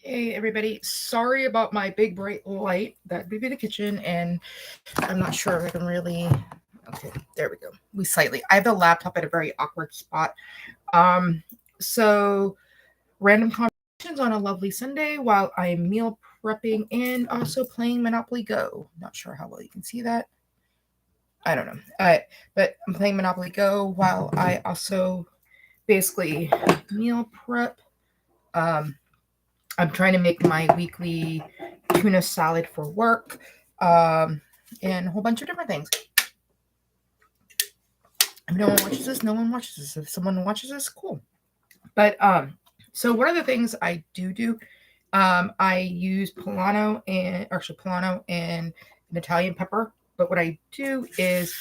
Hey everybody, sorry about my big bright light. That'd be the kitchen, and I'm not sure if I can really. Okay, there we go. We slightly. I have the laptop at a very awkward spot. Um, so random conversations on a lovely Sunday while I'm meal prepping and also playing Monopoly Go. Not sure how well you can see that. I don't know. But I'm playing Monopoly Go while I also basically meal prep. Um, I'm trying to make my weekly tuna salad for work, um, and a whole bunch of different things. If no one watches this, no one watches this. If someone watches this, cool. But one of the things I do, I use Polano and an Italian pepper. But what I do is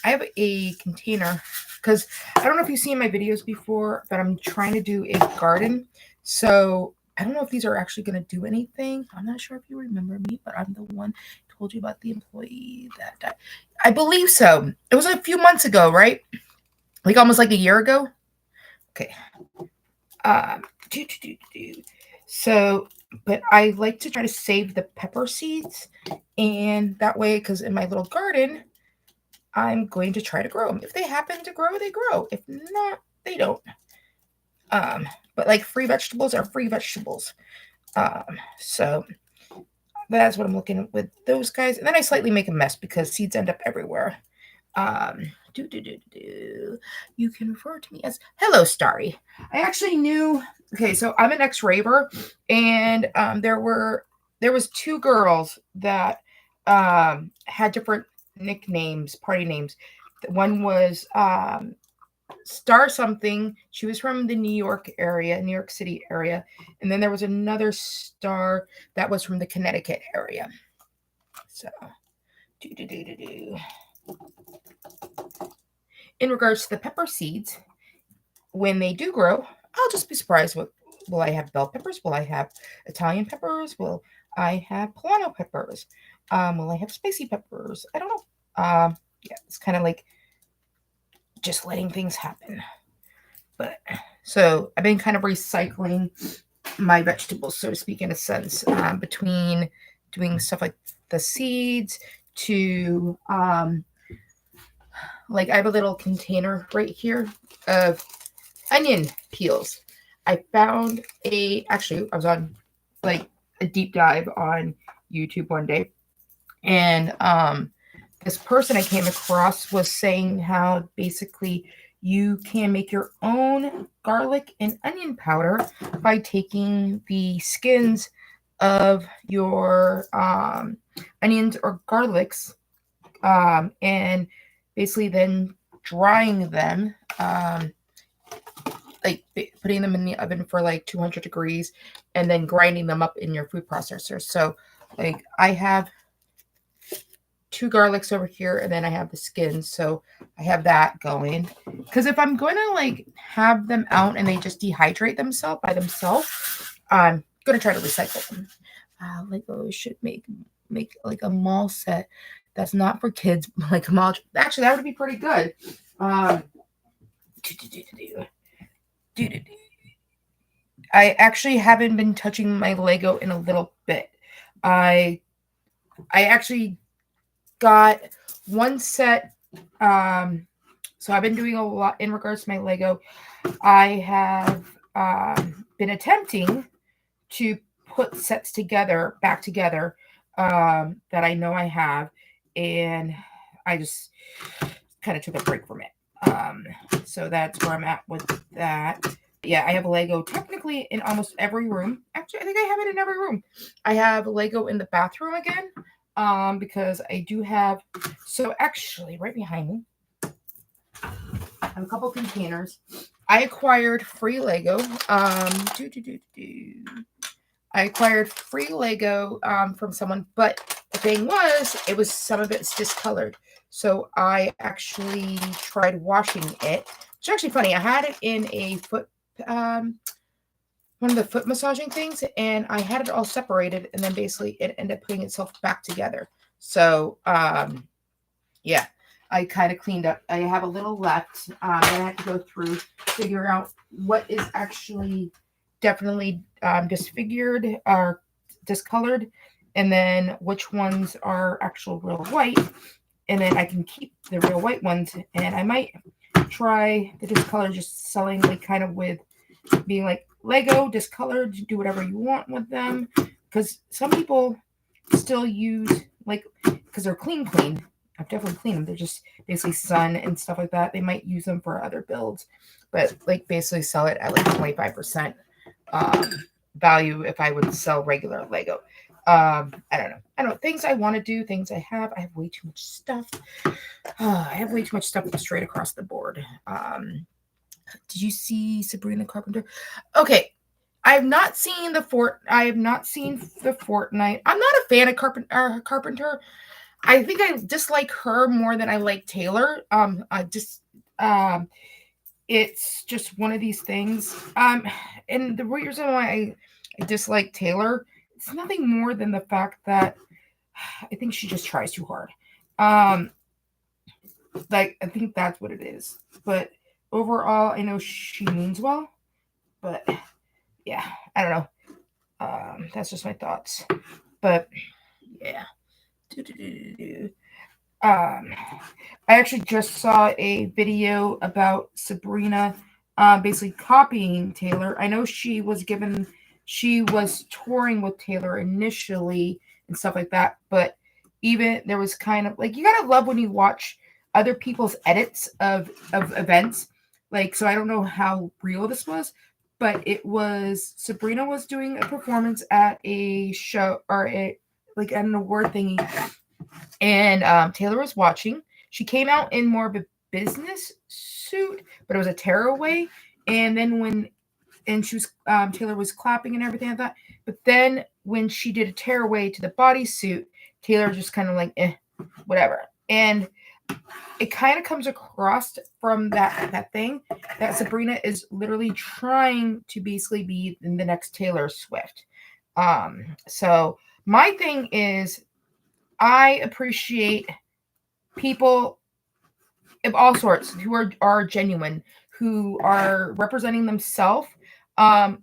I have a container because I don't know if you've seen my videos before, but I'm trying to do a garden. So I don't know if these are actually going to do anything. I'm not sure if you remember me, but I'm the one who told you about the employee that died. I believe so. It was a few months ago, right? Like almost like a year ago. Okay. Um, so, but I like to try to save the pepper seeds, and that way, because in my little garden, I'm going to try to grow them. If they happen to grow, they grow. If not, they don't. Um, but like free vegetables are free vegetables. So that's what I'm looking at with those guys. And then I slightly make a mess because seeds end up everywhere. Um, You can refer to me as Hello Starry. I actually knew. Okay, so I'm an ex-raver, and there was two girls that had different nicknames, party names. One was Star something. She was from the New York City area, and then there was another Star that was from the Connecticut area. So, do do do do do. In regards to the pepper seeds, when they do grow, I'll just be surprised. What will I have? Bell peppers? Will I have Italian peppers? Will I have Polano peppers? Will I have spicy peppers? I don't know. Yeah, it's kind of like just letting things happen. But so I've been kind of recycling my vegetables, so to speak, in a sense, between doing stuff like the seeds to like I have a little container right here of onion peels. I found I was on like a deep dive on YouTube one day, and this person I came across was saying how basically you can make your own garlic and onion powder by taking the skins of your onions or garlics, and basically then drying them, like putting them in the oven for like 200 degrees and then grinding them up in your food processor. So like I have two garlics over here and then I have the skins. So I have that going. Because if I'm going to like have them out and they just dehydrate themselves by themselves, I'm going to try to recycle them. Lego should make like a mall set that's not for kids, like a mall. Actually, that would be pretty good. Um, I actually haven't been touching my Lego in a little bit. I I actually got one set. So I've been doing a lot in regards to my Lego. I have been attempting to put sets together, back together, that I know I have, and I just kind of took a break from it. So that's where I'm at with that. Yeah, I have Lego technically in almost every room. Actually, I think I have it in every room. I have Lego in the bathroom again, because I do have. So actually, right behind me, I have a couple containers. I acquired free Lego. I acquired free Lego from someone, but the thing was, it was some of it's discolored. So I actually tried washing it. It's actually funny. I had it in a one of the foot massaging things, and I had it all separated, and then basically it ended up putting itself back together. So yeah, I kind of cleaned up. I have a little left. Then I have to go through, figure out what is actually definitely disfigured or discolored, and then which ones are actual real white, and then I can keep the real white ones, and I might try the discolored, just selling like kind of with being like Lego discolored, do whatever you want with them, because some people still use like, because they're clean. I've definitely cleaned them. They're just basically sun and stuff like that. They might use them for other builds, but like basically sell it at like 25% um, value if I would sell regular Lego. I don't know. I don't know. Things I want to do, things I have. I have way too much stuff. I have way too much stuff straight across the board. Did you see Sabrina Carpenter? Okay, I have not seen the Fortnite. I'm not a fan of Carpenter. I think I dislike her more than I like Taylor. I just it's just one of these things. And the reason why I dislike Taylor, it's nothing more than the fact that I think she just tries too hard. Like I think that's what it is. But overall, I know she means well. But yeah, I don't know. That's just my thoughts. But yeah. I actually just saw a video about Sabrina basically copying Taylor. I know she was touring with Taylor initially and stuff like that, but even there was kind of like, you gotta love when you watch other people's edits of events. Like, so I don't know how real this was, but it was Sabrina was doing a performance at a show or like an award thingy, and Taylor was watching. She came out in more of a business suit, but it was a tearaway. And then she was Taylor was clapping and everything like that. But then when she did a tearaway to the bodysuit, Taylor just kind of like whatever. And it kind of comes across from that thing that Sabrina is literally trying to basically be the next Taylor Swift. So my thing is, I appreciate people of all sorts who are genuine, who are representing themselves. Um,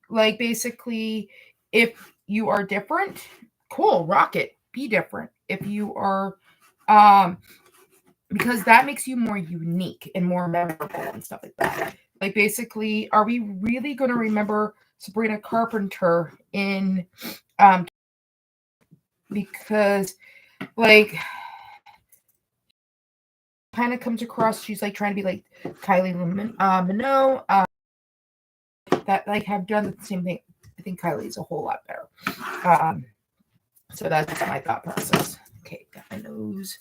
like basically, if you are different, cool, rock it, be different. If you are, because that makes you more unique and more memorable and stuff like that. Like basically, are we really going to remember Sabrina Carpenter in, because like kind of comes across, she's like trying to be like Kylie Minogue, that like have done the same thing. I think Kylie's a whole lot better. So that's my thought process. Okay, got my nose.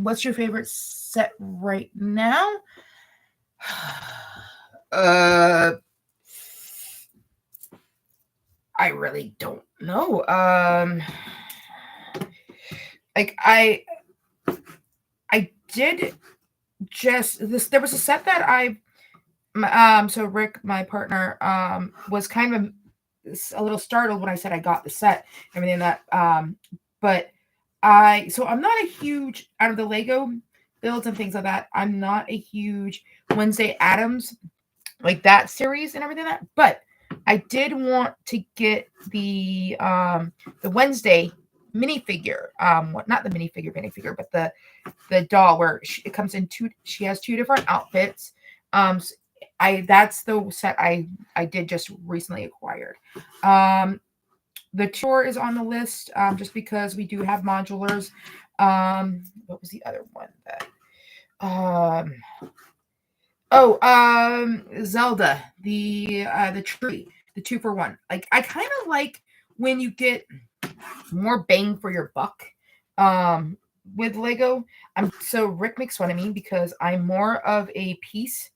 What's your favorite set right now? I really don't know. Like I did just this. There was a set that so Rick, my partner, was kind of a little startled when I said I got the set, everything that. But I'm not a huge, out of the Lego builds and things like that, I'm not a huge Wednesday Addams, like that series and everything like that. But I did want to get the Wednesday minifigure, not the minifigure, but the doll where it comes in she has two different outfits. That's the set I did just recently acquired. The tour is on the list, just because we do have modulars. What was the other one that? Zelda, the tree, the 2-for-1. Like I kind of like when you get more bang for your buck. With Lego, so Rick makes fun of me because I'm more of a piece.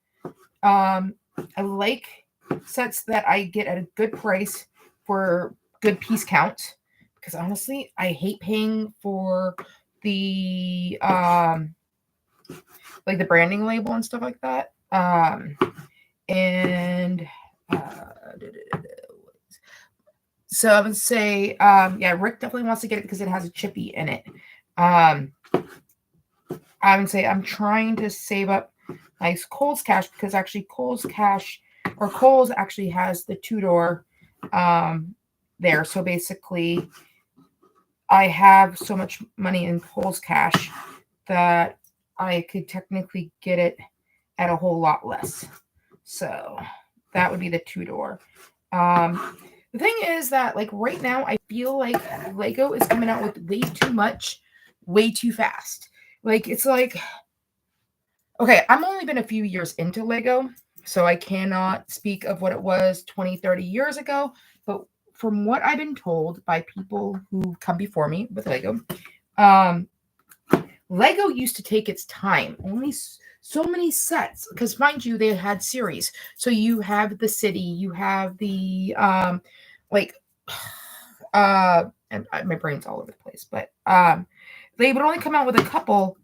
I like sets that I get at a good price for good piece count, because honestly, I hate paying for the like the branding label and stuff like that. And so I would say, yeah, Rick definitely wants to get it because it has a chippy in it. I would say I'm trying to save up my Kohl's Cash, because actually Kohl's actually has the two-door there. So basically, I have so much money in Kohl's Cash that I could technically get it at a whole lot less. So that would be the two-door. The thing is that, like, right now, I feel like Lego is coming out with way too much, way too fast. Like, it's like, okay, I'm only been a few years into Lego, so I cannot speak of what it was 20, 30 years ago. But from what I've been told by people who come before me with Lego, um, Lego used to take its time, only so many sets, because mind you, they had series. So you have the city, you have the like and my brain's all over the place, but they would only come out with a couple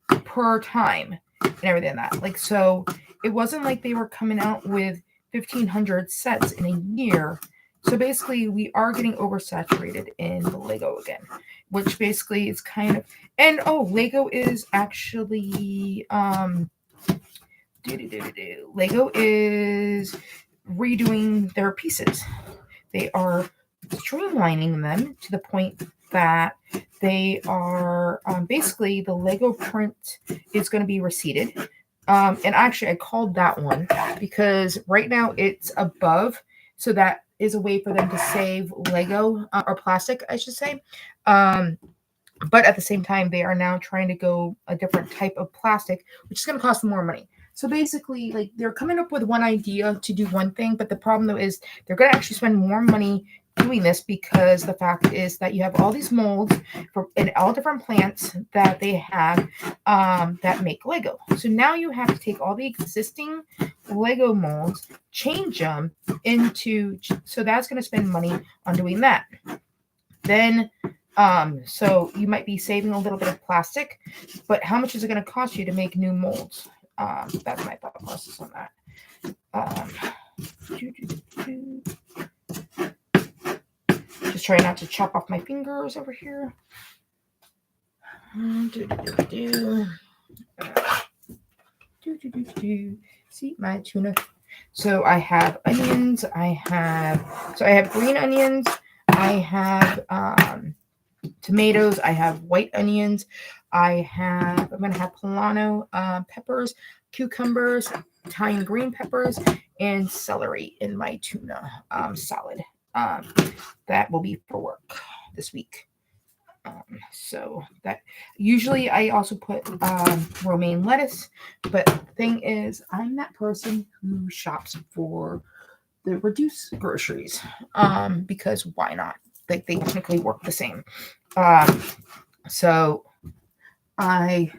per time and everything like that. Like, so it wasn't like they were coming out with 1,500 sets in a year. So basically, we are getting oversaturated in the Lego again, which basically is kind of, and Lego is actually Lego is redoing their pieces. They are streamlining them to the point that they are basically, the Lego print is going to be receded. And actually, I called that one because right now it's above. So that is a way for them to save Lego or plastic, I should say. But at the same time, they are now trying to go a different type of plastic, which is going to cost them more money. So basically, like, they're coming up with one idea to do one thing, but the problem though is they're going to actually spend more money doing this, because the fact is that you have all these molds in all different plants that they have that make Lego. So now you have to take all the existing Lego molds, change them into, so that's going to spend money on doing that. Then so you might be saving a little bit of plastic, but how much is it going to cost you to make new molds? That's my thought process on that. Just trying not to chop off my fingers over here. See my tuna. So I have onions. I have green onions. I have tomatoes. I have white onions. I'm going to have poblano peppers, cucumbers, Italian green peppers, and celery in my tuna salad. That will be for work this week. So that usually I also put romaine lettuce, but the thing is, I'm that person who shops for the reduced groceries because why not? Like, they technically work the same. So I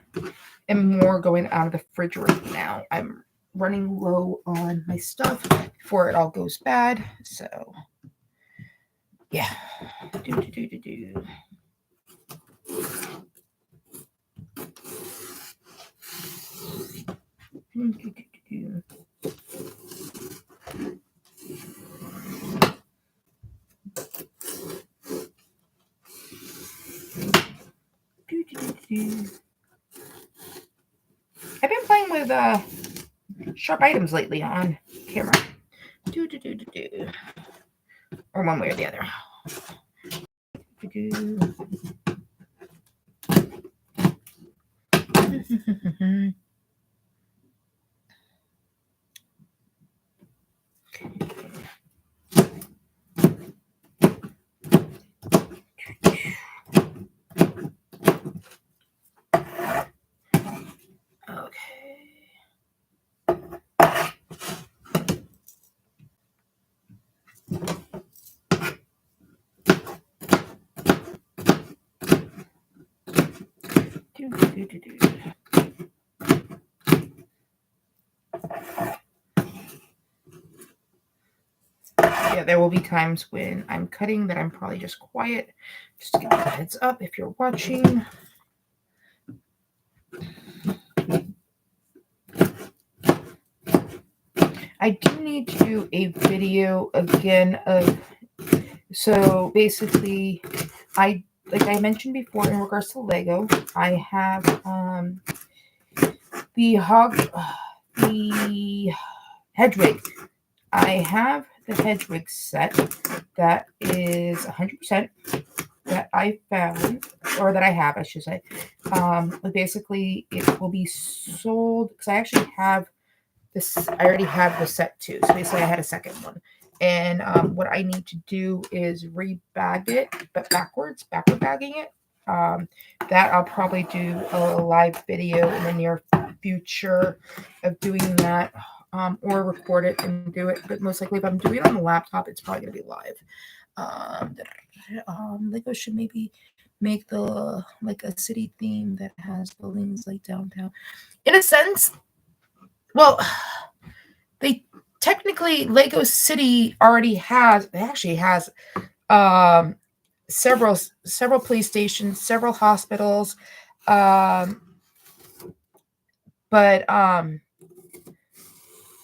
am more going out of the fridge right now. I'm running low on my stuff before it all goes bad. So yeah. I've been playing with sharp items lately on camera. Or one way or the other. Yeah, there will be times when I'm cutting that I'm probably just quiet, just to give you a heads up if you're watching. I do need to do a video again of, so basically I like I mentioned before, in regards to Lego, I have the Hedwig. I have the Hedwig set that is 100% that I found, or that I have, I should say. Basically, it will be sold because I actually have this. I already have the set too. So basically, I had a second one. And what I need to do is rebag it, but backward bagging it. That I'll probably do a live video in the near future of doing that, or record it and do it. But most likely, if I'm doing it on the laptop, it's probably going to be live. Lego should maybe make the like a city theme that has buildings like downtown. In a sense, well, they technically Lego City already has. It actually has several police stations, several hospitals, but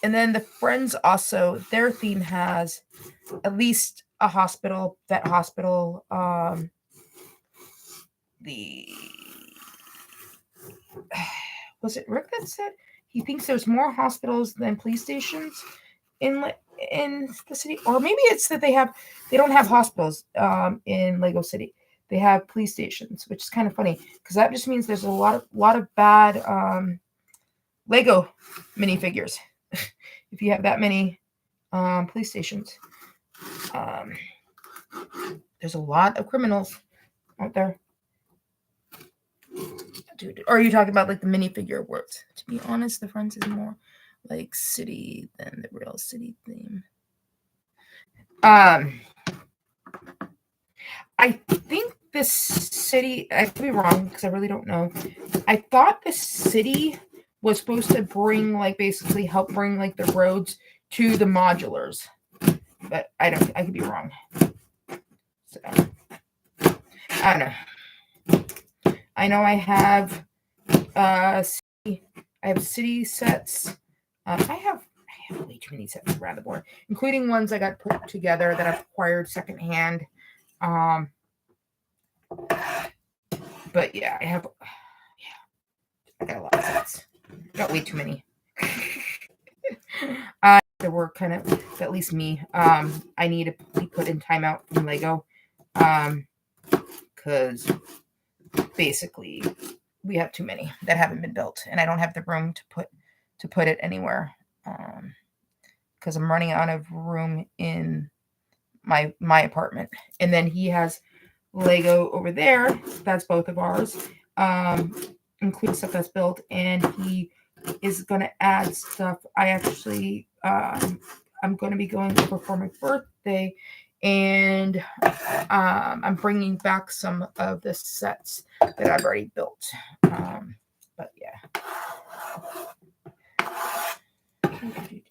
and then the Friends also, their theme has at least a hospital, vet hospital. The was it Rick that said he thinks there's more hospitals than police stations in the city, or maybe it's that they don't have hospitals in Lego City. They have police stations, which is kind of funny because that just means there's a lot of bad Lego minifigures if you have that many police stations. There's a lot of criminals out there. Dude, or are you talking about like the minifigure works? To be honest, the Friends is more like city than the real city theme. I think this city, I could be wrong because I really don't know. I thought the city was supposed to bring like basically help bring like the roads to the modulars, but I could be wrong. So I don't know. I know I have city sets. I have way too many sets around the board, including ones I got put together that I've acquired secondhand. But yeah, I got a lot of sets. I got way too many. There were kind of, at least me, I need to be put in timeout from Lego. Because basically we have too many that haven't been built, and I don't have the room to put it anywhere. Because I'm running out of room in my apartment. And then he has Lego over there. That's both of ours, including stuff that's built. And he is going to add stuff. I actually, I'm going to be going over for my birthday, and I'm bringing back some of the sets that I've already built. But yeah. Okay.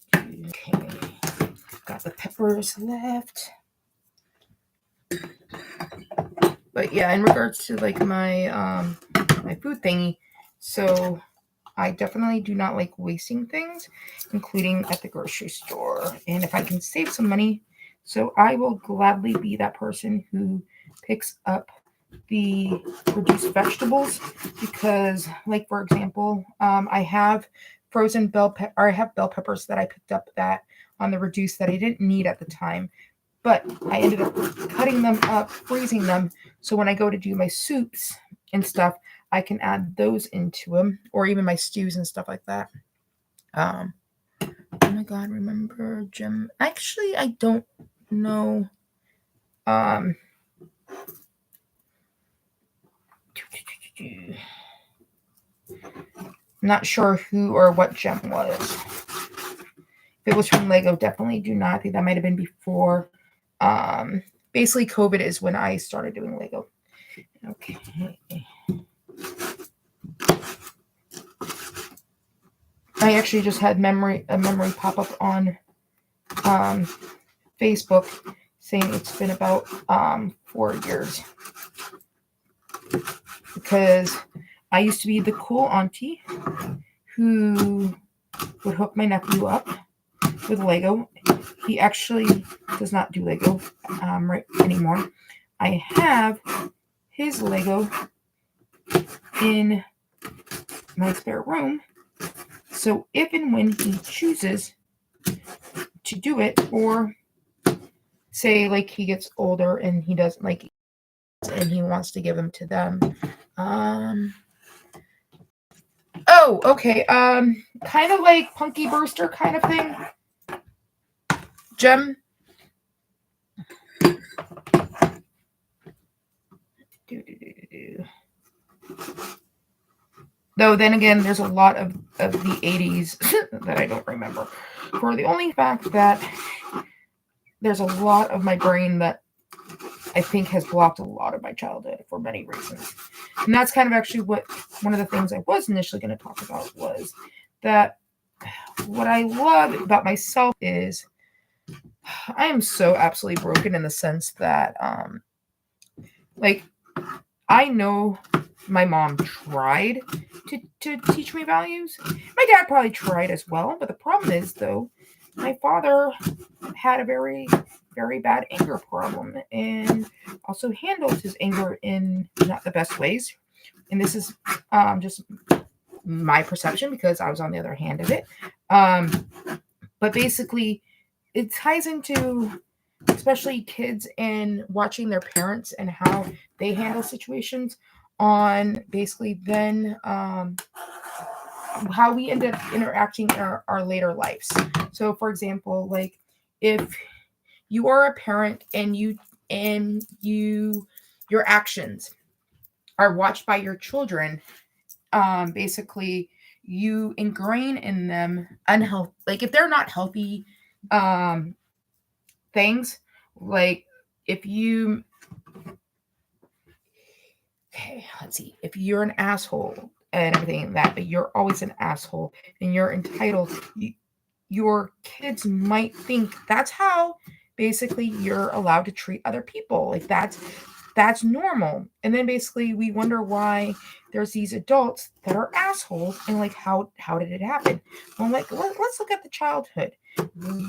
Got the peppers left. But yeah, in regards to like my my food thingy, so I definitely do not like wasting things, including at the grocery store. And if I can save some money, so I will gladly be that person who picks up the reduced vegetables, because like for example, I have frozen bell peppers that I picked up that on the reduced that I didn't need at the time, but I ended up cutting them up, freezing them, so when I go to do my soups and stuff, I can add those into them, or even my stews and stuff like that. Oh my God, remember Jim? Actually, I don't know. Not sure who or what gem was. If it was from Lego, definitely do not. I think that might have been before. Basically, COVID is when I started doing Lego. Okay. I actually just had a memory pop up on Facebook saying it's been about 4 years. Because I used to be the cool auntie who would hook my nephew up with Lego. He actually does not do Lego right anymore. I have his Lego in my spare room. So if and when he chooses to do it, or say like he gets older and he doesn't like and he wants to give them to them. Oh, okay. Kind of like Punky Brewster kind of thing. Gem. Though then again, there's a lot of the 80s that I don't remember. For the only fact that there's a lot of my brain that I think has blocked a lot of my childhood for many reasons. And that's kind of actually what one of the things I was initially going to talk about was that what I love about myself is I am so absolutely broken in the sense that like I know my mom tried to teach me values. My dad probably tried as well, but the problem is though, my father had a very, very bad anger problem and also handled his anger in not the best ways. And this is just my perception because I was on the other hand of it. But basically, it ties into especially kids and watching their parents and how they handle situations on basically then how we end up interacting in our later lives. So for example, like if you are a parent and your actions are watched by your children, basically you ingrain in them unhealthy, like if they're not healthy things, like if you okay, let's see, if you're an asshole and everything like that, but you're always an asshole and you're entitled, your kids might think that's how basically you're allowed to treat other people. Like that's normal. And then basically we wonder why there's these adults that are assholes and like how did it happen? Well, like let's look at the childhood.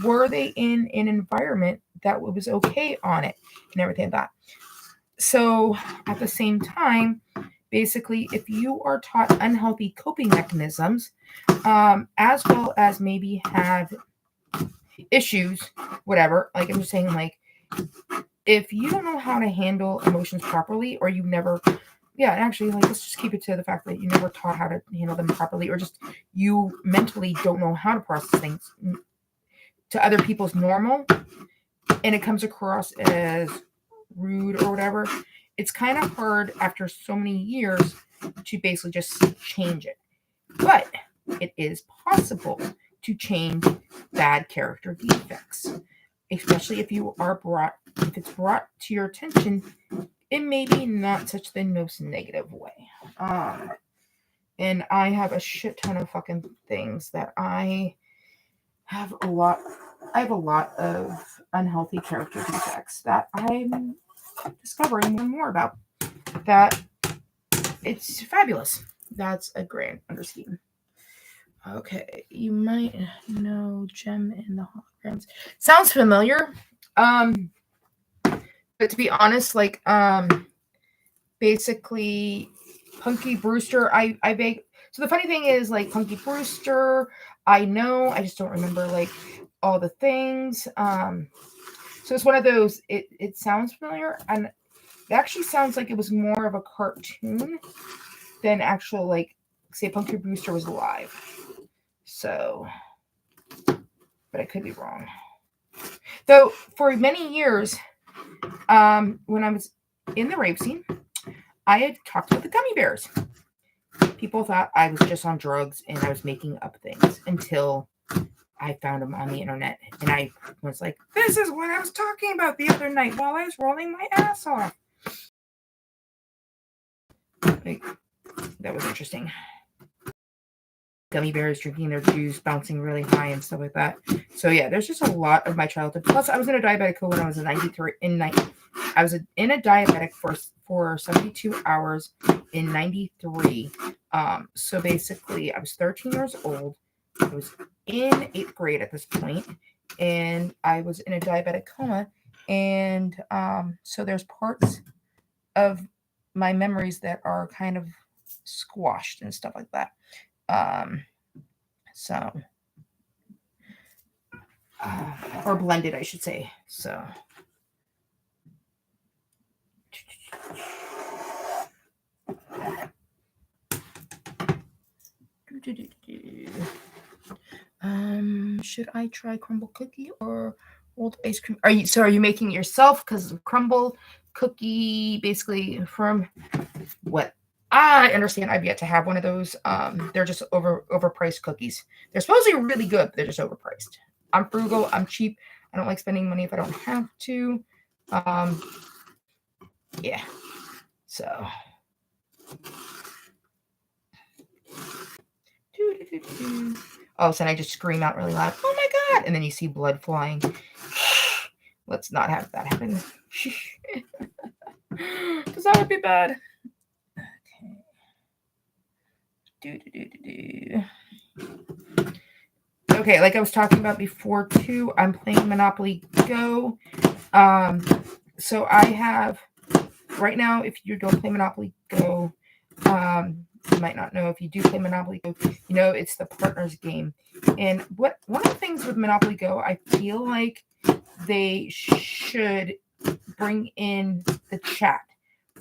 Were they in an environment that was okay on it and everything like that? So at the same time, basically, if you are taught unhealthy coping mechanisms, as well as maybe have issues, whatever, like I'm just saying, like, if you don't know how to handle emotions properly, or you never, yeah, actually, like, let's just keep it to the fact that you never taught how to handle them properly, or just you mentally don't know how to process things to other people's normal, and it comes across as rude or whatever, it's kind of hard after so many years to basically just change it. But it is possible to change bad character defects, especially if it's brought to your attention in maybe not such the most negative way. And I have a shit ton of fucking things that I have a lot of unhealthy character defects that I'm discovering more and more about. That it's fabulous. That's a grand understatement. Okay, you might know Gem in the Holograms. Sounds familiar. But to be honest, like basically Punky Brewster, I beg. So the funny thing is, like Punky Brewster, I know, I just don't remember like all the things. So it's one of those. It sounds familiar, and it actually sounds like it was more of a cartoon than actual, like, say Punky Brewster was alive. So, but I could be wrong. Though for many years, when I was in the rave scene, I had talked about the gummy bears. People thought I was just on drugs and I was making up things until I found them on the internet. And I was like, this is what I was talking about the other night while I was rolling my ass off. Like, that was interesting. Gummy bears drinking their juice, bouncing really high and stuff like that. So yeah, there's just a lot of my childhood. Plus, I was in a diabetic when I was in 93. I was in a diabetic for 72 hours in 93. So basically, I was 13 years old. I was in 8th grade at this point, and I was in a diabetic coma. And so there's parts of my memories that are kind of squashed and stuff like that. So or blended, I should say. So should I try crumble cookie or old ice cream? Are you making it yourself? Because crumble cookie basically from what I understand, I've yet to have one of those. They're just overpriced cookies. They're supposedly really good, but they're just overpriced. I'm frugal, I'm cheap. I don't like spending money if I don't have to. Yeah. So all of a sudden I just scream out really loud, "Oh my god!" And then you see blood flying. Let's not have that happen. Because that would be bad. Okay. Okay, like I was talking about before too, I'm playing Monopoly Go. So I have right now, if you don't play Monopoly Go, you might not know. If you do play Monopoly Go, you know it's the partners game. And one of the things with Monopoly Go, I feel like they should bring in the chat.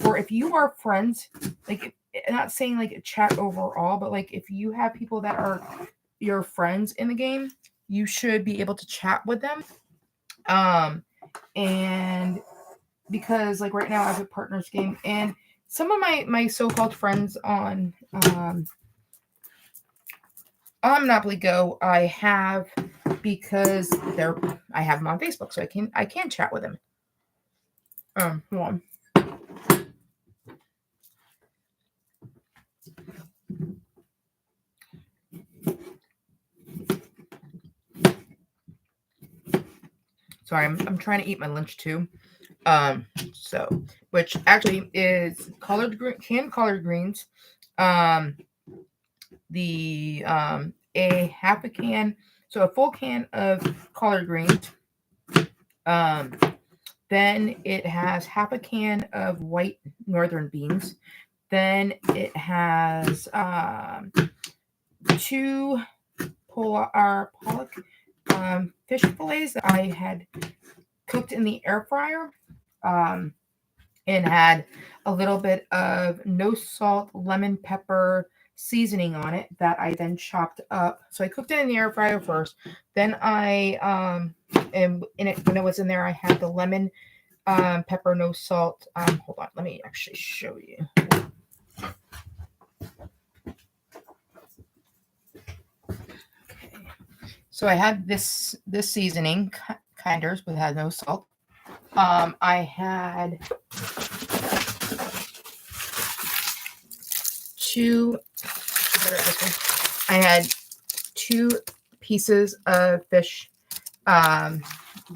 Or if you are friends, like not saying like a chat overall, but like if you have people that are your friends in the game, you should be able to chat with them. And because like right now I have a partners game, and some of my so-called friends on Monopoly Go I have because I have them on Facebook, so I can chat with them. Hold on. Sorry, I'm trying to eat my lunch too. So which actually is canned collard greens. The a half a can, so a full can of collard greens. Then it has half a can of white northern beans. Then it has 2 pollock fish fillets that I had cooked in the air fryer, and had a little bit of no salt, lemon pepper seasoning on it that I then chopped up. So I cooked it in the air fryer first. Then and in it when it was in there, I had the lemon, pepper, no salt. Hold on, let me actually show you. So I had this seasoning, kinders, but it had no salt. I had 2. I had 2 pieces of fish that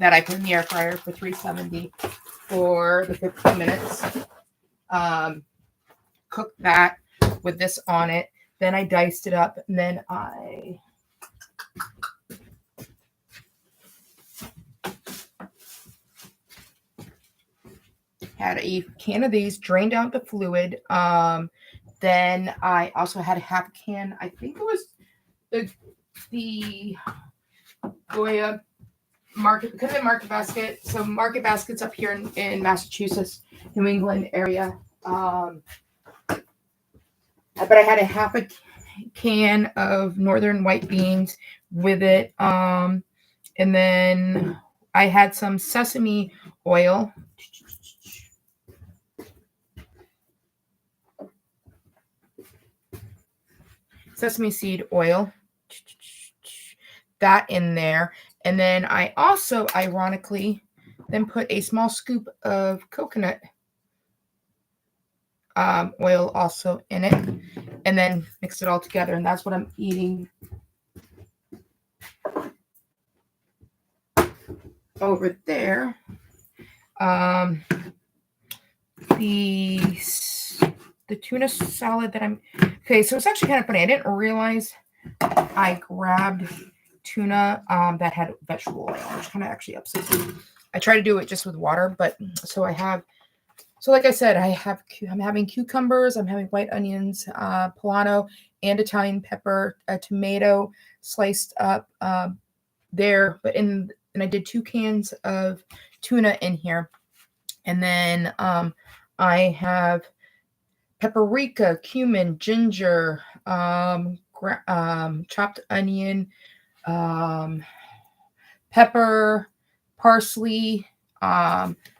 I put in the air fryer for 370 for the 15 minutes. Cooked that with this on it. Then I diced it up, and then I had a can of these, drained out the fluid. Then I also had a half can. I think it was the Goya Market, because of Market Basket. So Market Basket's up here in Massachusetts, New England area. But I had a half a can of northern white beans with it. And then I had some sesame oil. Sesame seed oil. That in there. And then I also, ironically, then put a small scoop of coconut oil also in it, and then mix it all together. And that's what I'm eating over there. The tuna salad that okay, so it's actually kind of funny. I didn't realize I grabbed tuna that had vegetable oil, which kind of actually upsets me. I try to do it just with water, but so I have So like I said, I'm having cucumbers, I'm having white onions, poblano, and Italian pepper, a tomato sliced up there. And I did 2 cans of tuna in here. And then I have paprika, cumin, ginger, chopped onion, pepper, parsley.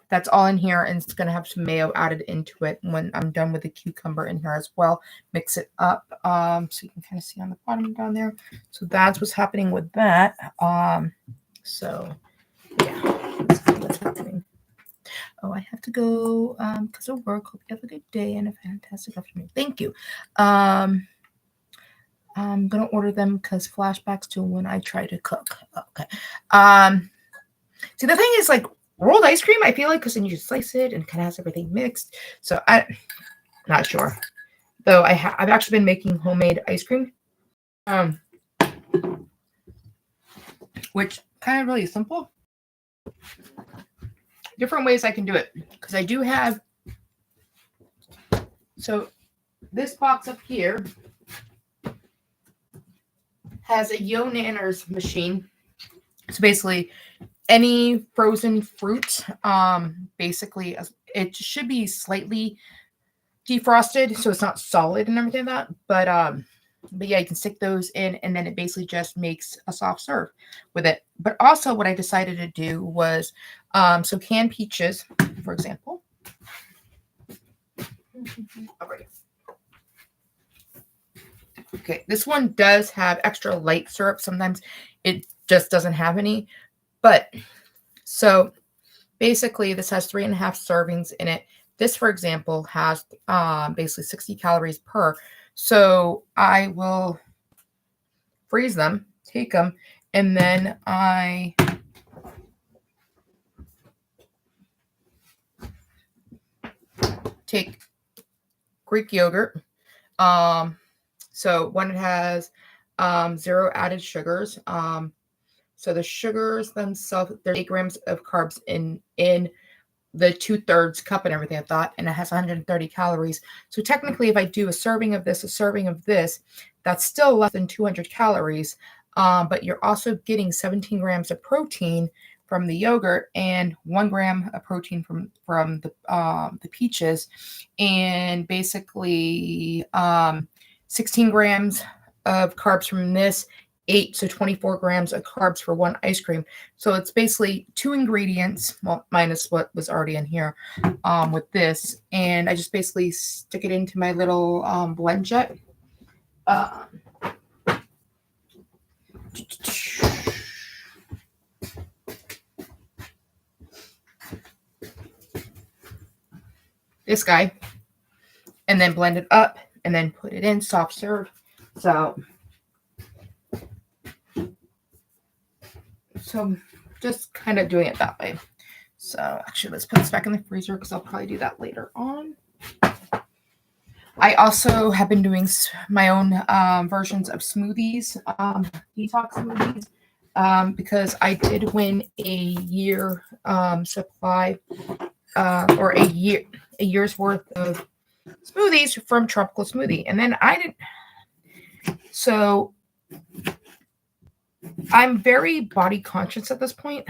That's all in here, and it's going to have some mayo added into it when I'm done with the cucumber in here as well. Mix it up so you can kind of see on the bottom down there. So that's what's happening with that. So yeah, that's what's happening. Oh, I have to go because of work. Hope you have a good day and a fantastic afternoon. Thank you. I'm gonna order them because flashbacks to when I try to cook. Okay. See, the thing is, like, rolled ice cream, I feel like, because then you just slice it and it kind of has everything mixed. So I'm not sure. Though I've actually been making homemade ice cream, which kind of really simple. Different ways I can do it, because I do have. So this box up here has a Yo Nanners machine. So basically, any frozen fruit, basically, it should be slightly defrosted, so it's not solid and everything like that. But yeah, you can stick those in, and then it basically just makes a soft serve with it. But also, what I decided to do was, so canned peaches, for example. Okay, this one does have extra light syrup. Sometimes it just doesn't have any. But so basically, this has 3.5 servings in it. This, for example, has basically 60 calories per. So I will freeze them, take them, and then I take Greek yogurt. So one, it has 0 added sugars. So the sugars themselves, there's 8 grams of carbs in the 2/3 cup and everything, I thought, and it has 130 calories. So technically, if I do a serving of this, that's still less than 200 calories. But you're also getting 17 grams of protein from the yogurt and 1 gram of protein from the peaches, and basically 16 grams of carbs from this. 24 grams of carbs for 1 ice cream. So it's basically 2 ingredients, well, minus what was already in here with this. And I just basically stick it into my little blend jet. This guy. And then blend it up and then put it in soft serve. So just kind of doing it that way. So actually, let's put this back in the freezer because I'll probably do that later on. I also have been doing my own versions of smoothies, detox smoothies, because I did win a year supply or a year's worth of smoothies from Tropical Smoothie. And then I didn't. So I'm very body conscious at this point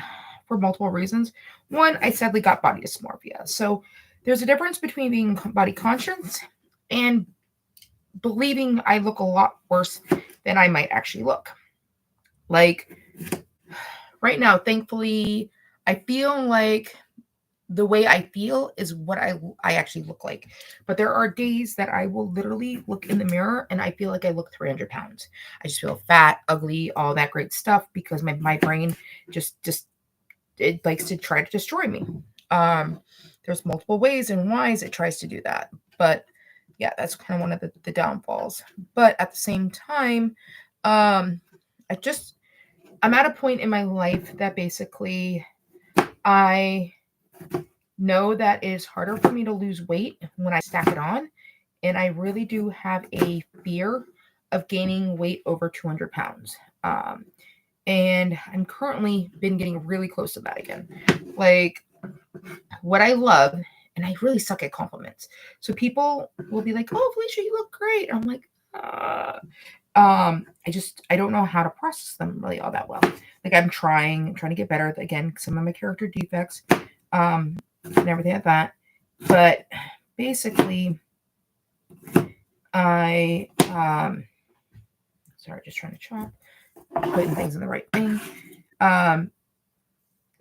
for multiple reasons. One, I sadly got body dysmorphia. So there's a difference between being body conscious and believing I look a lot worse than I might actually look. Like right now, thankfully, I feel like the way I feel is what I actually look like. But there are days that I will literally look in the mirror and I feel like I look 300 pounds. I just feel fat, ugly, all that great stuff because my brain just it likes to try to destroy me. There's multiple ways and whys it tries to do that. But yeah, that's kind of one of the downfalls. But at the same time, I'm at a point in my life that basically I know that it is harder for me to lose weight when I stack it on. And I really do have a fear of gaining weight over 200 pounds. And I'm currently been getting really close to that again. Like what I love, and and I really suck at compliments. So people will be like, "Oh, Felicia, you look great." I'm like, I don't know how to process them really all that well. Like I'm trying to get better. Again, some of my character defects, and everything like that. But basically, I sorry, just trying to chop, putting things in the right thing.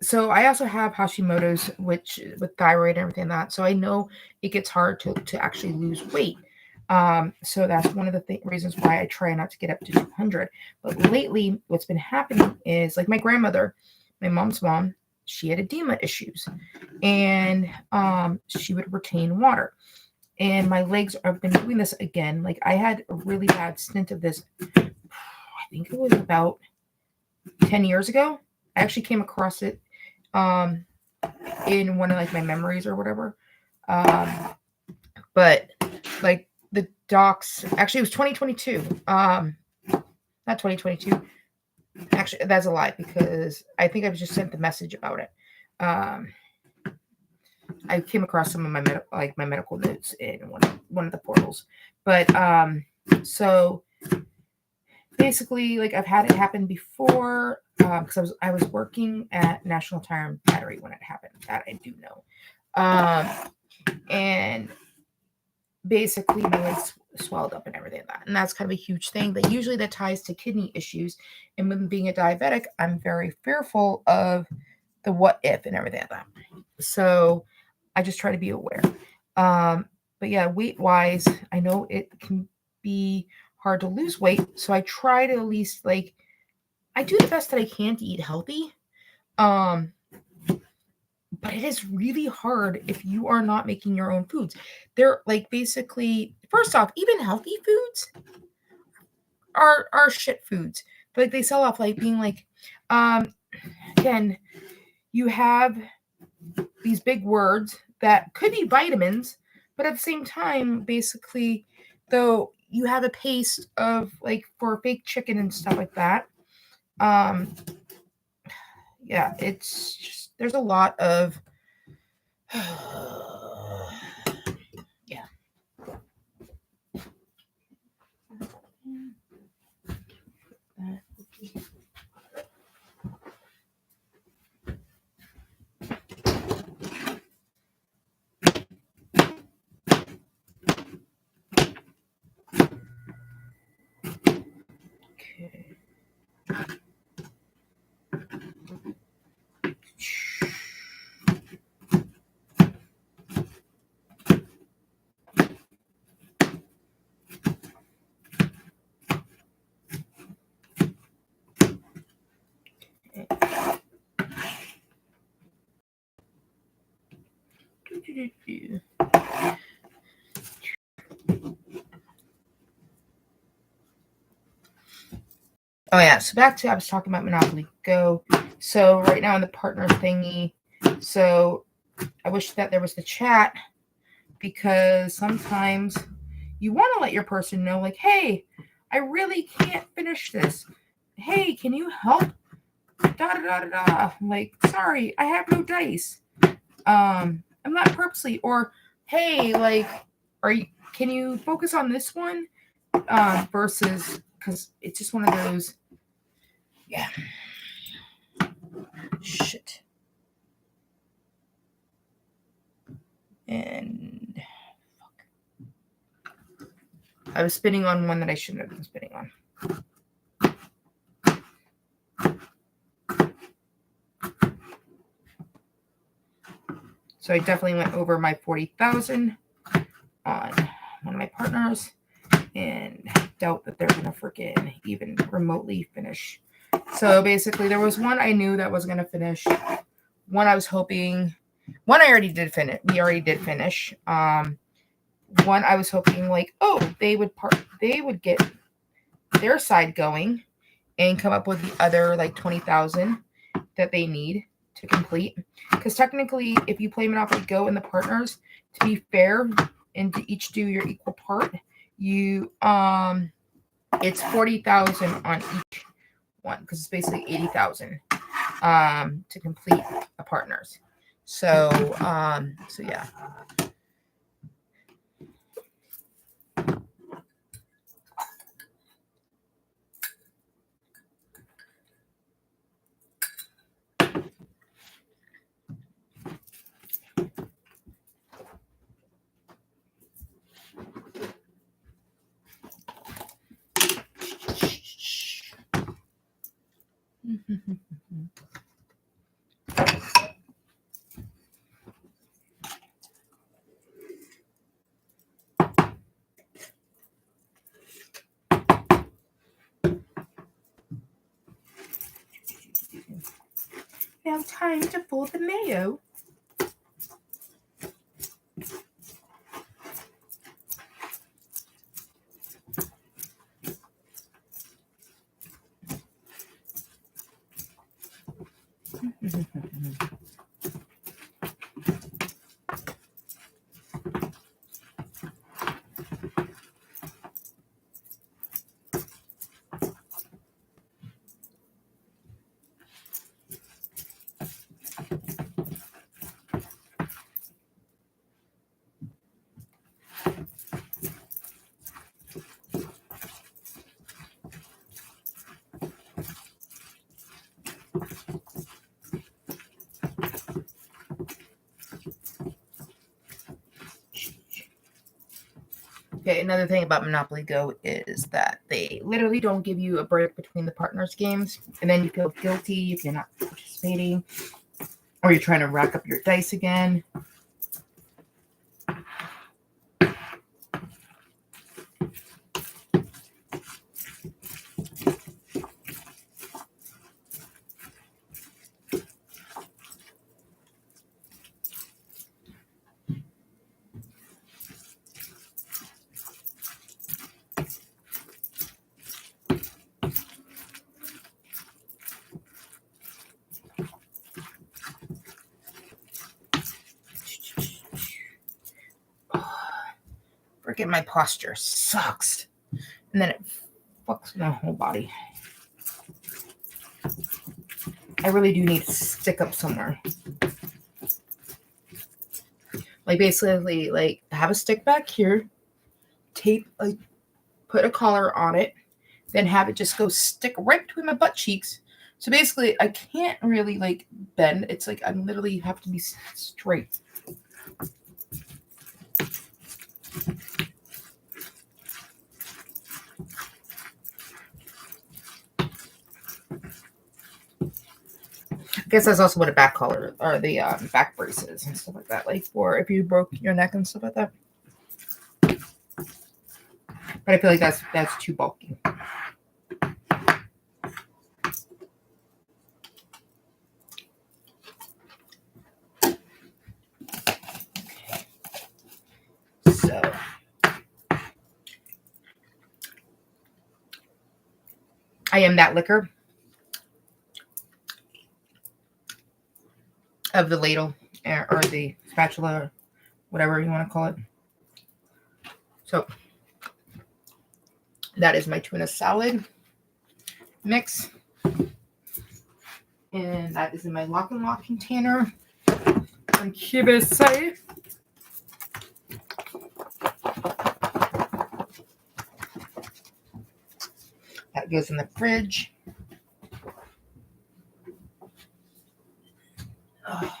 So I also have Hashimoto's, which with thyroid and everything like that. So I know it gets hard to actually lose weight. So that's one of the reasons why I try not to get up to 200. But lately, what's been happening is like my grandmother, my mom's mom, she had edema issues, and she would retain water. And my legs have been doing this again. Like I had a really bad stint of this. I think it was about 10 years ago. I actually came across it in one of like my memories or whatever. But like the docs, actually it was 2022. Not 2022. Actually, that's a lie because I think I was just sent the message about it. I came across some of my my medical notes in one of the portals. But so basically, like I've had it happen before because I was working at National Tire and Battery when it happened. That I do know. And basically my legs swelled up and everything like that. And that's kind of a huge thing that usually that ties to kidney issues. And when being a diabetic, I'm very fearful of the what if and everything like that. So I just try to be aware. But yeah, weight wise, I know it can be hard to lose weight. So I try to at least like, I do the best that I can to eat healthy. But it is really hard if you are not making your own foods. They're like basically, first off, even healthy foods are shit foods. But like they sell off like being like, again, you have these big words that could be vitamins, but at the same time, basically, though you have a paste of like for fake chicken and stuff like that. Yeah, it's just there's a lot of yeah. Okay. Oh yeah, so back to I was talking about Monopoly Go. So right now in the partner thingy, so I wish that there was the chat because sometimes you want to let your person know, like, hey, I really can't finish this. Hey, can you help? Da da da da da. Like, sorry, I have no dice. I'm not purposely. Or, hey, like, can you focus on this one? Versus because it's just one of those. Yeah. Shit. And fuck. I was spinning on one that I shouldn't have been spinning on. So I definitely went over my 40,000 on one of my partners and doubt that they're going to freaking even remotely finish. So basically there was one I knew that was going to finish. One I was hoping, one I already did finish. We already did finish. One I was hoping like, oh, they would get their side going and come up with the other like 20,000 that they need to complete. Because technically, if you play Monopoly Go and the partners, to be fair and to each do your equal part, you it's 40,000 on each one because it's basically 80,000 to complete a partners. So yeah. Now time to fold the mayo. Okay, another thing about Monopoly Go is that they literally don't give you a break between the partners games, and then you feel guilty if you're not participating, or you're trying to rack up your dice again. Forget my posture sucks, and then it fucks my whole body. I really do need to stick up somewhere. Like basically, like have a stick back here, tape, like put a collar on it, then have it just go stick right between my butt cheeks. So basically, I can't really like bend. It's like I literally have to be straight. I guess that's also what a back collar or the back braces and stuff like that. Like for if you broke your neck and stuff like that. But I feel like that's too bulky. So I am that liquor of the ladle or the spatula, or whatever you want to call it. So that is my tuna salad mix. And that is in my lock and lock container from QVC. That goes in the fridge. Oh.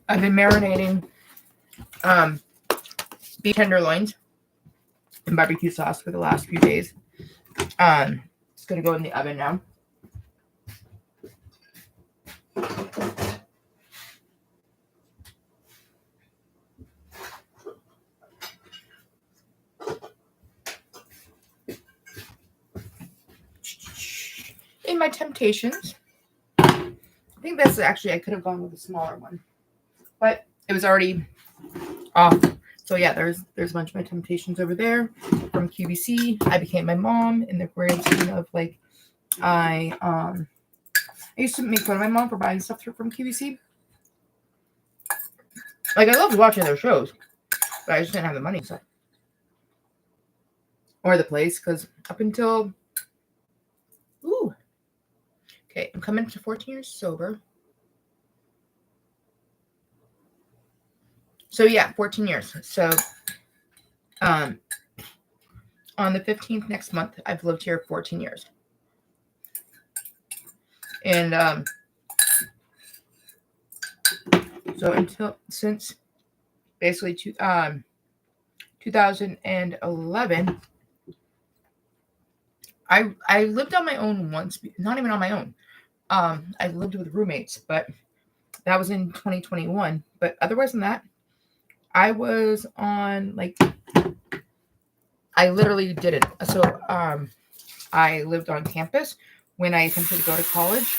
I've been marinating beef tenderloins in barbecue sauce for the last few days. It's going to go in the oven now. In my temptations, I think that's actually, I could have gone with a smaller one, but it was already off. So yeah, there's a bunch of my temptations over there from QVC. I became my mom in the grand scheme of like, I I used to make fun of my mom for buying stuff from QVC. Like, I loved watching their shows, but I just didn't have the money, so. Or the place, because up until, ooh, okay, I'm coming to 14 years sober. So yeah, 14 years. So, on the 15th next month, I've lived here 14 years. And, so since basically 2011, I lived on my own once, not even on my own. I lived with roommates, but that was in 2021. But otherwise than that, I was on, like, I literally didn't. So I lived on campus when I attempted to go to college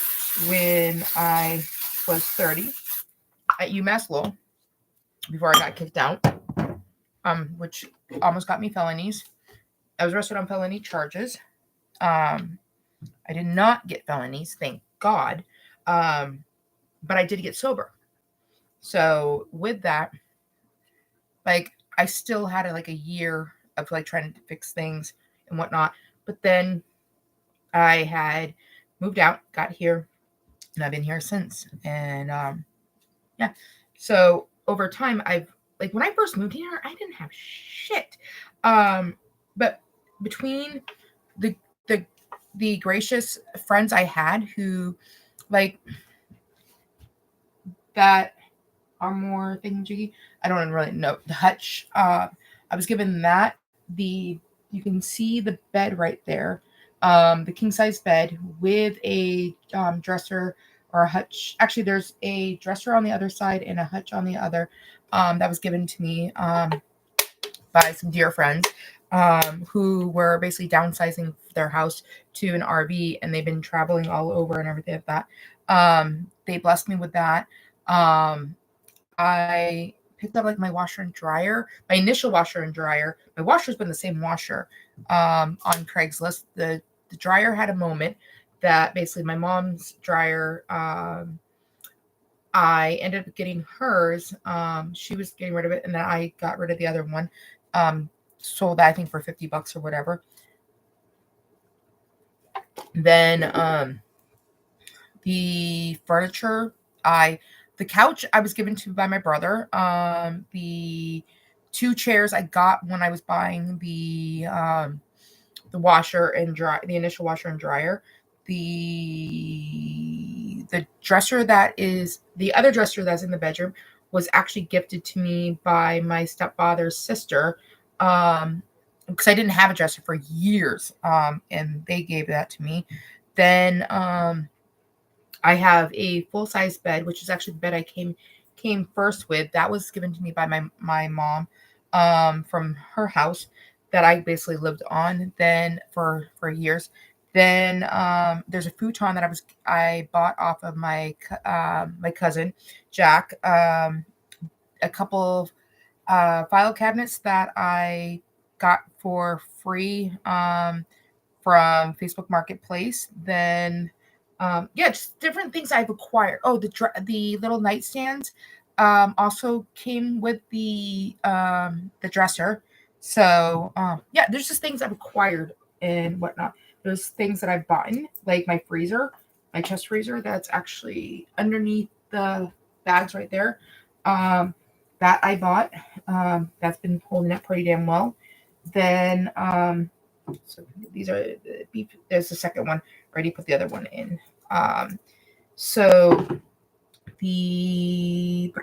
when I was 30 at UMass Lowell before I got kicked out, which almost got me felonies. I was arrested on felony charges. I did not get felonies, thank God. But I did get sober. So with that, like, I still had like a year of like trying to fix things and whatnot. But then I had moved out, got here, and I've been here since. And yeah. So over time, I've, like, when I first moved here, I didn't have shit. But between the the the gracious friends I had who, like, that are more thingy, I don't really know. The hutch, I was given that. You can see the bed right there. The king size bed with a dresser or a hutch. Actually, there's a dresser on the other side and a hutch on the other. That was given to me by some dear friends who were basically downsizing their house to an RV, and they've been traveling all over and everything like that. They blessed me with that. I picked up like my washer and dryer, my initial washer and dryer. My washer's been the same washer on Craigslist. The dryer had a moment that basically my mom's dryer, I ended up getting hers. She was getting rid of it, and then I got rid of the other one. Sold that, I think, for $50 or whatever. Then the furniture, the couch I was given to by my brother. The two chairs I got when I was buying the washer and the initial washer and dryer. The dresser the other dresser that's in the bedroom was actually gifted to me by my stepfather's sister. Because I didn't have a dresser for years. And they gave that to me. Then I have a full-size bed, which is actually the bed I came first with. That was given to me by my mom from her house that I basically lived on then for years. Then there's a futon that I bought off of my cousin Jack. A couple of file cabinets that I got for free from Facebook Marketplace. Then yeah, just different things I've acquired. Oh, the little nightstands also came with the dresser. So yeah, there's just things I've acquired and whatnot. There's things that I've bought, like my freezer, my chest freezer that's actually underneath the bags right there. That I bought. That's been holding up pretty damn well. Then so these are the beef. There's the second one. Already put the other one in. So the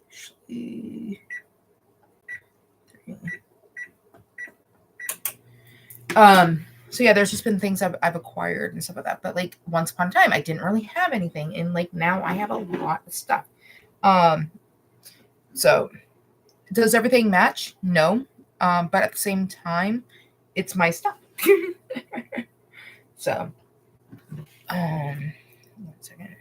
actually, so yeah, there's just been things I've acquired and stuff like that. But like once upon a time, I didn't really have anything, and like now I have a lot of stuff. So does everything match? No. But at the same time, it's my stuff. So, 1 second.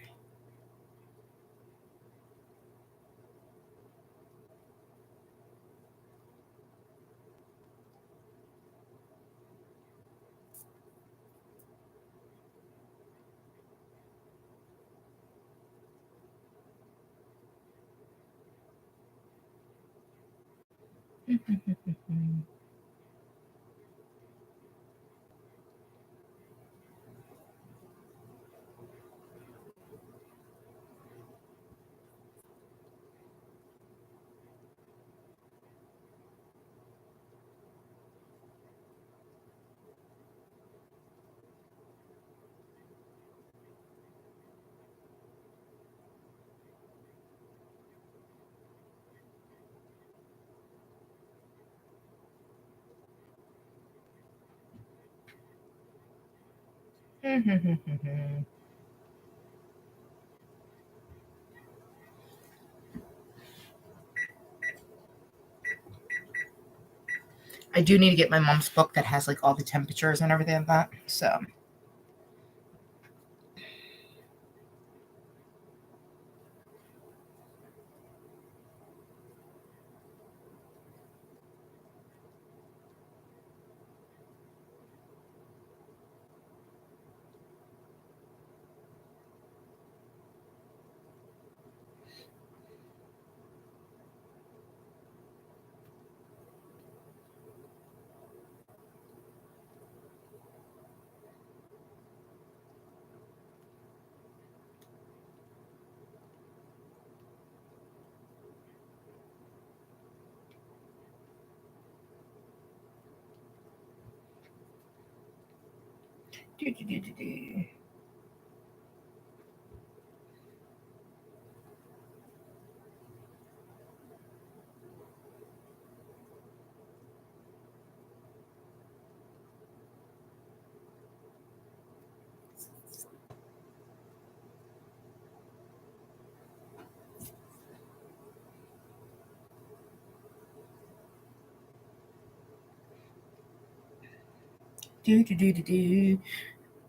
I do need to get my mom's book that has like all the temperatures and everything like that. So.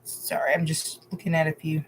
Sorry, I'm just looking at a few.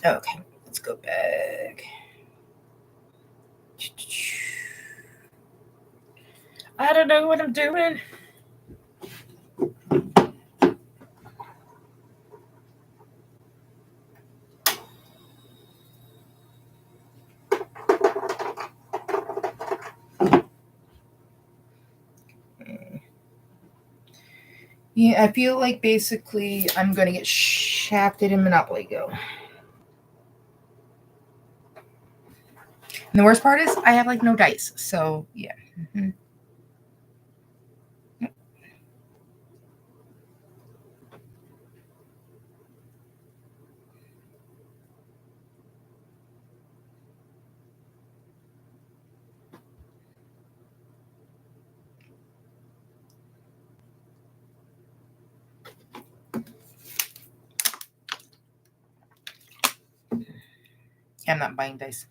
Okay, let's go back. I don't know what I'm doing. Yeah, I feel like basically I'm going to get shafted in MonopolyGo. And the worst part is I have like no dice. So, yeah. Mm-hmm. I'm not buying dice.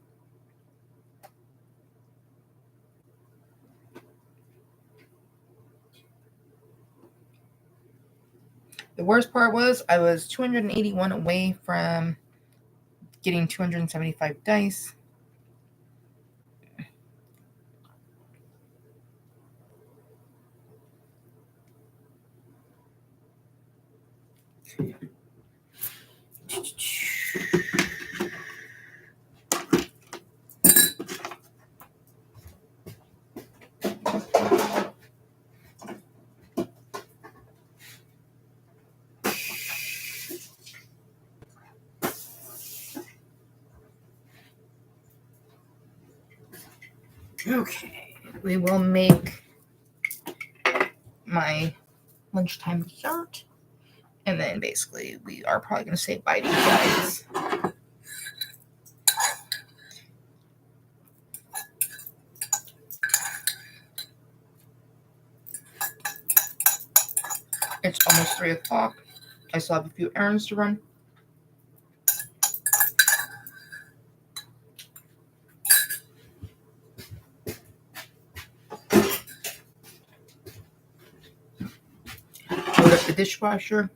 The worst part was I was 281 away from getting 275 dice. Okay, we will make my lunchtime dessert. And then basically we are probably going to say bye to you guys. It's almost 3 o'clock. I still have a few errands to run. Load up the dishwasher.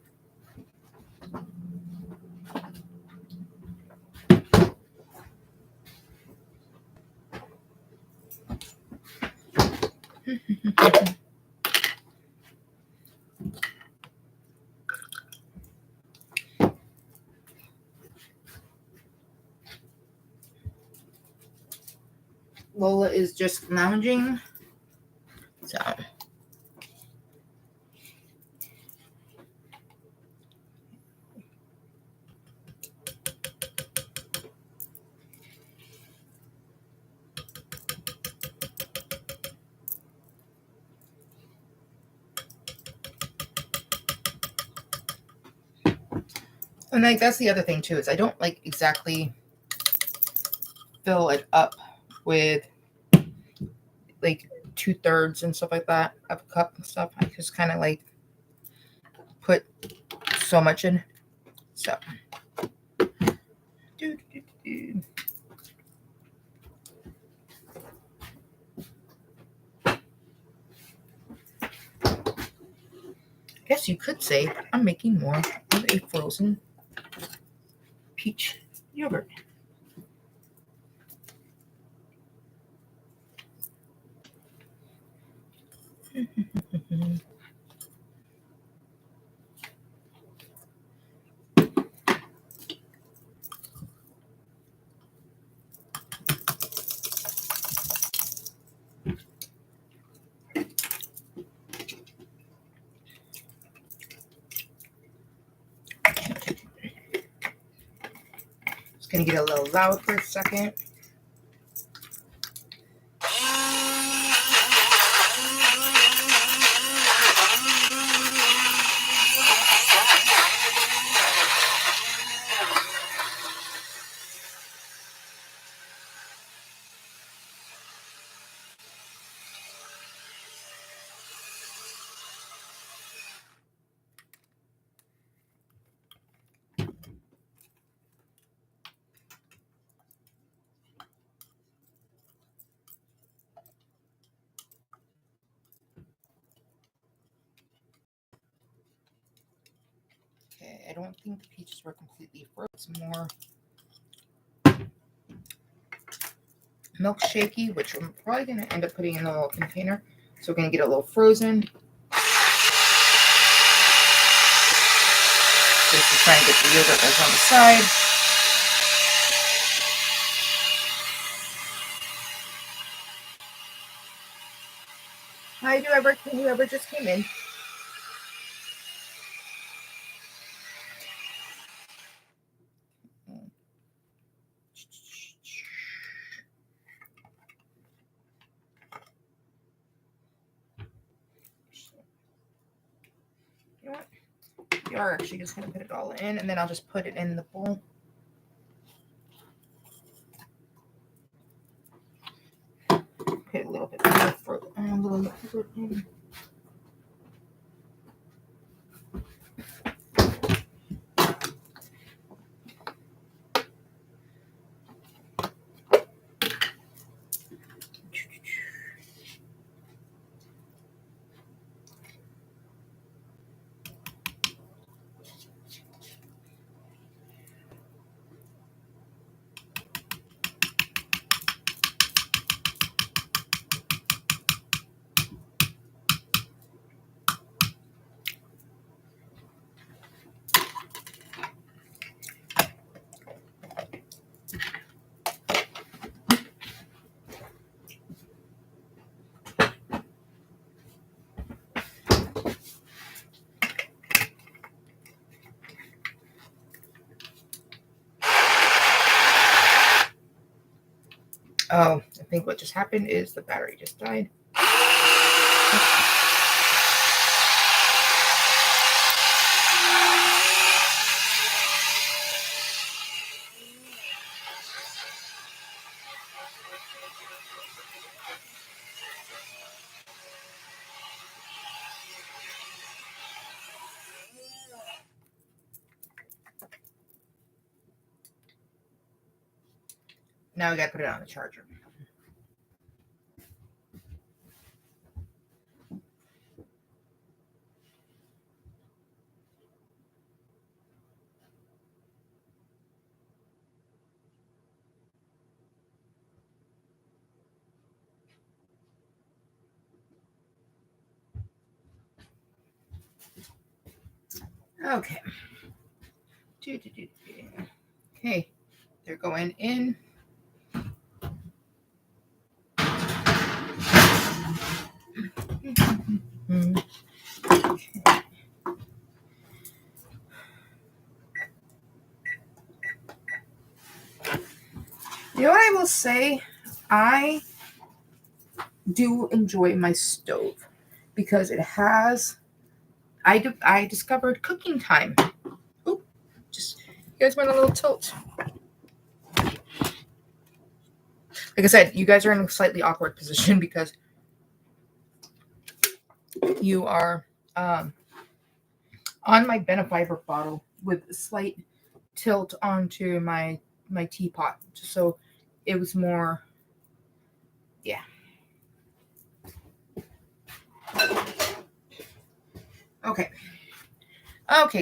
Lola is just lounging. So and like that's the other thing too, is I don't like exactly fill it up with like 2/3 and stuff like that of a cup and stuff. I just kind of like put so much in. So I guess you could say I'm making more of a frozen peach yogurt. It's gonna get a little loud for a second. Okay, I don't think the peaches were completely frozen. It's more milkshakey, which I'm probably going to end up putting in a little container. So we're going to get a little frozen. Just to try and get the yogurt that's on the side. Hi, whoever just came in. You know what? We are actually just going to put it all in, and then I'll just put it in the bowl. Put a little bit more fruit, a little fruit in. Oh, I think what just happened is the battery just died. Now we gotta put it on the charger. Okay. Okay, they're going in. Okay. You know what I will say? I do enjoy my stove because it has. I discovered cooking time. Oop, just you guys went a little tilt. Like I said, you guys are in a slightly awkward position because you are on my Benefiber bottle with a slight tilt onto my teapot, so it was more, yeah. Okay,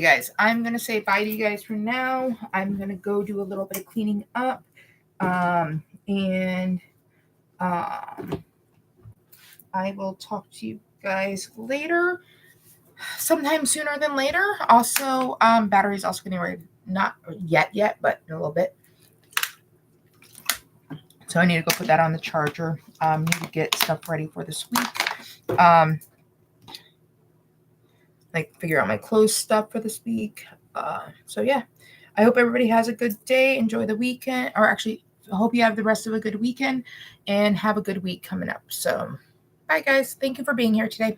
guys, I'm gonna say bye to you guys for now. I'm gonna go do a little bit of cleaning up, and I will talk to you guys later, sometime sooner than later. Also, battery's also getting ready, not yet, but in a little bit. So I need to go put that on the charger. Need to get stuff ready for this week. Like figure out my clothes stuff for this week. So yeah, I hope everybody has a good day. Enjoy the weekend, or actually, I hope you have the rest of a good weekend and have a good week coming up. So bye, guys. Thank you for being here today.